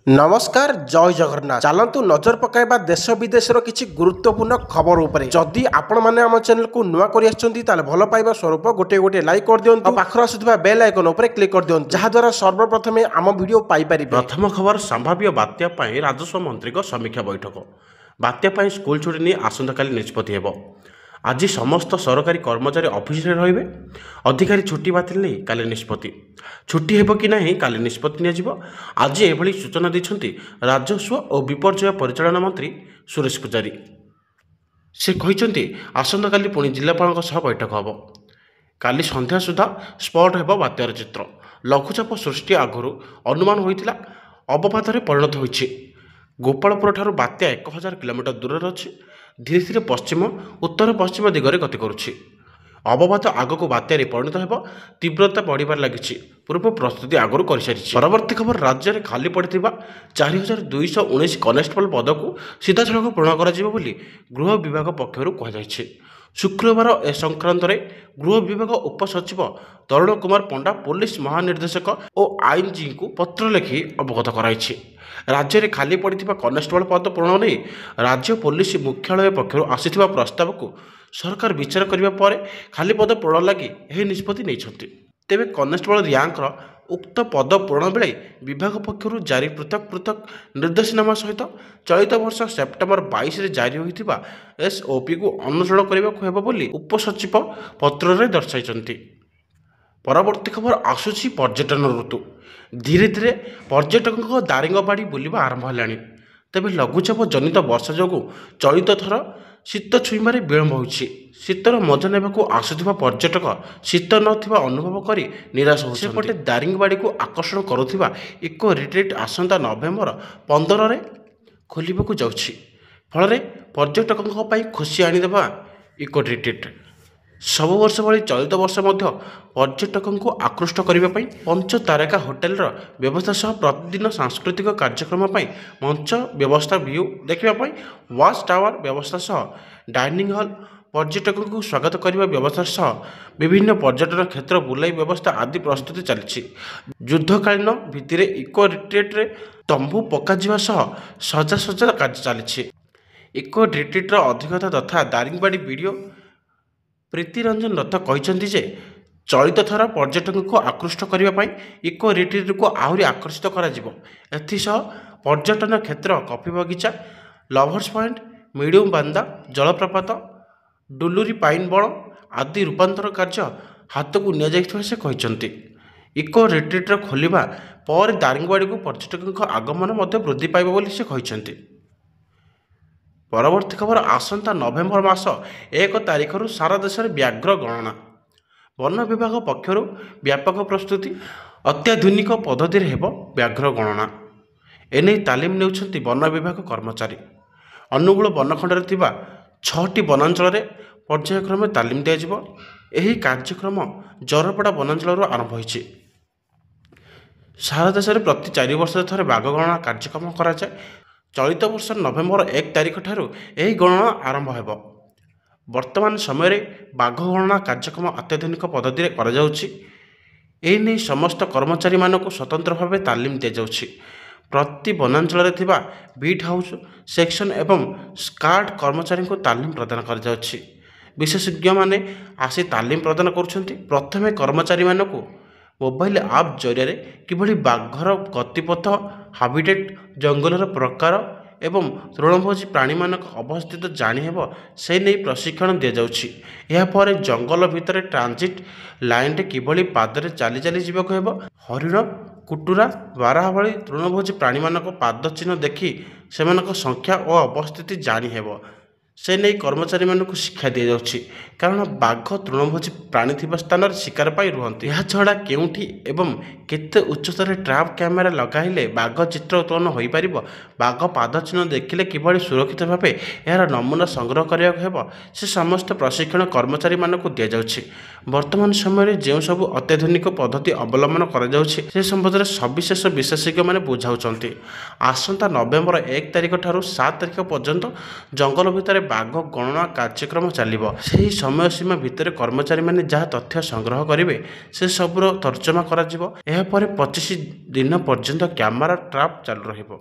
नमस्कार जय जगन्नाथ चलतु नजर पकाइबा देश विदेशर किसी गुरुत्वपूर्ण खबर उपरे जदि आपण माने आम चैनल को नुआ करि आछंती ताले भलो पाइबा स्वरूप गोटे गोटे लाइक कर दियंतु पाखर आसुथिबा बेल आइकन उपरे क्लिक कर दियंतु जहा द्वारा सर्वप्रथमे आम वीडियो पाई परिबे। प्रथम खबर संभाव्य बात्या पई राजस्व मंत्री को समीक्षा बैठक बात्या पई स्कूल छुट्टी नहीं आसंता काली निष्पत्ति हेबो। आज समस्त सरकारी कर्मचारी ऑफिस रे रहिबे। अधिकारी छुट्टी बातिल नहीं काली निष्पत्ति छुट्टी हेबो कि नहीं काली निष्पत्ति निया जिवो। आज एभली सूचना दैछंती राजस्व और विपर्यय परिचालन मंत्री सुरेश पुजारी। से कहिसंती आसंता काली पुणी जिलापालक सह बैठक हेबो। काली संध्या सुधा स्पॉट हेबो बात्यार चित्र। लघुचाप सृष्टि आगु अनुमान होइतिला अवपातरे परिणत होइछि। गोपालपुर ठारू बात्या 1000 किलोमीटर दूर अच्छी धीरे धीरे पश्चिम उत्तर पश्चिम दिगरे गति करुछि। अवपात आगक बात्यारे परिणत हेब तीव्रता बढ़िबार लागिछि। पूर्व प्रस्तुति आगु कर सारी। परवर्ती खबर राज्य में खाली पड़ता 4219 कनेस्टेबल पद को सीधा सड़क पूर्ण कर गृह विभाग पक्षर कहुଯାଇଛି। शुक्रवार ए संक्रांत में गृह विभाग उपसचिव तरुण कुमार पंडा पुलिस महानिर्देशक और आईनजी को पत्र लिखि अवगत कराइछि। राज्य में खाली पड़ता कनेस्टेबल पद पूरण नहीं राज्य पुलिस मुख्यालय पक्षर आसीथिबा प्रस्ताव को सरकार विचार करने पर खाली पद पूरण लगी यह निष्पत्ति नहीं। तेबे कनेस्टेबल रैंकर उक्त पद पूरण बेले विभाग पक्षर जारी पृथक पृथक निर्देशनामा सहित चलित वर्ष सेप्टेम्बर 22 रे जारी होइथिबा एसओपी को अनुसरण करने को बोली उपसचिव पत्र रे दर्शाइछन्ति। परवर्ती खबर आसुछि पर्यटन ऋतु। धीरे धीरे पर्यटकों दारिंगबाड़ी बुलिबा आरंभ हेलाणी। तेबे लघुचाप जनित वर्षा जोगु चलित थर शीत छुईबारे विलंब होइछि। शीतर मजा नेबाकू आसुथिबा पर्यटक शीत नथिबा अनुभव करी निराश होउछन्ति। सेपटे दारिंगबाड़ी को आकर्षण करुथिबा इको रिट्रीट आसंता नवेम्बर 15 रे खोलिबाकू जाउछि। फଳରେ पर्यटकों पई खुशी आनिदेबा इको रिट्रीट। सब वर्ष भली चलित वर्ष मध्य पर्यटकों को आकृष्ट करने पंच तारका होटेल व्यवस्था सह प्रतिदिन सांस्कृतिक कार्यक्रम पर मंच व्यवस्था व्यू देखापी वाच टावर व्यवस्था सह डाइनिंग हॉल पर्यटकों को स्वागत करने व्यवस्था सह विभिन्न पर्यटन क्षेत्र बुलाई व्यवस्था आदि प्रस्तुति चली। युद्धकालीन भित्तिर इको रिट्रीट रे तंबू पकाजिबा सह सजासजा कार्य चली। इको रिट्रीटर अधिकता तथा दारिंगबाड़ी वीडियो प्रीतिरंजन रथ कहते जे चलित थर पर्यटकों को आकृष्ट करने इको रिट्रीट को आहरी आकर्षित कर पर्यटन क्षेत्र कॉफी बगीचा लवर्स पॉइंट मीडियम बांदा जलप्रपात डुलुरी पाइन बण आदि रूपांतर कार्य हाथ को निया से कहते। इको रिट्रीट खोलिबा पर दारिंगबाड़ी को पर्यटकों आगमन वृद्धि पाइब बोली से कहते। परवर्ती खबर आसंता नवेम्बर मास 1 तारिख सारा देश में व्याघ्र गणना। वन विभाग पक्षर व्यापक प्रस्तुति अत्याधुनिक पद्धति हेब व्याघ्र गणना। एने तालीम नेउछंती वन विभाग कर्मचारी। अनुगुल वनखंड थिबा 6टी वनांचल पर्यायक्रमे तालीम दिया। यह कार्यक्रम जरपड़ा वनांचल आरंभ होइछि। सारा देश में प्रति 4 वर्ष थरे बाघ गणना कार्यक्रम कराଯାए। चलित वर्ष नवेम्बर 1 तारिख ठारू यह गणना आरंभ हेब। वर्तमान समय बाघ गणना कार्यक्रम अत्याधुनिक पद्धति कराଯାଉଛି। एही नै समस्त कर्मचारी मानक स्वतंत्र भाव तालीम दि जाଉଛି। प्रति वनांचल थिबा बीट हाउस सेक्शन एवं स्कार्ड कर्मचारी को तालीम प्रदान कर जाଉଛି। विशेषज्ञ माने आसी तालीम प्रदान करुछंती। प्रथमे कर्मचारी मानक मोबाइल आप जरिया किभली बाघर गतिपथ हाबिटेट जंगलर प्रकार एवं तृणभोजी प्राणी मानक अवस्थित जानीहेब से नहीं प्रशिक्षण दि जाଉଛି। यापर जंगल भितर ट्रांजिट लाइन किभली पादरे चली चली जीवाक हेब हरिण कुटुरा बारहा भली तृणभोजी प्राणी मानक पाद चिन्ह देखि सेमानक संख्या और अवस्थिति जानीहेब से नहीं कर्मचारी मानक शिक्षा दि जाଉଛି। कारण बाघ तृणभोजी प्राणी थिबा स्थान शिकार पाई रुहंती। यह छड़ा केउठी एवं केते उच्चतर ट्रैप कैमेरा लगाइले बाघ चित्र उत्पन्न होई परिबो। बाघ पाद चिन्ह देखिले किभली सुरक्षित भावे यार नमूना संग्रह करिया हेब से समस्त प्रशिक्षण कर्मचारी मानक दि जाଉଛି। वर्तमान समय जो सब अत्याधुनिक पद्धति अवलंबन करा जाଉଛି से संबंध में सविशेष विशेषज्ञ माने बुझाउछंती। आसंता नवेम्बर 1 तारिख ठारू 7 तारिख पर्यंत जंगल भितर ବାଘ ଗଣନା କାର୍ଯ୍ୟକ୍ରମ ଚାଲିବ। ସେହି ସମୟ ସୀମା ଭିତରେ କର୍ମଚାରୀମାନେ ଯାହା ତଥ୍ୟ ସଂଗ୍ରହ କରିବେ ସେ ସବୁର ତର୍ଜମା କରାଯିବ। ଏହାପରେ 25 ଦିନ ପର୍ଯ୍ୟନ୍ତ କ୍ୟାମେରା ଟ୍ରାପ୍ ଚାଲୁ ରହିବ।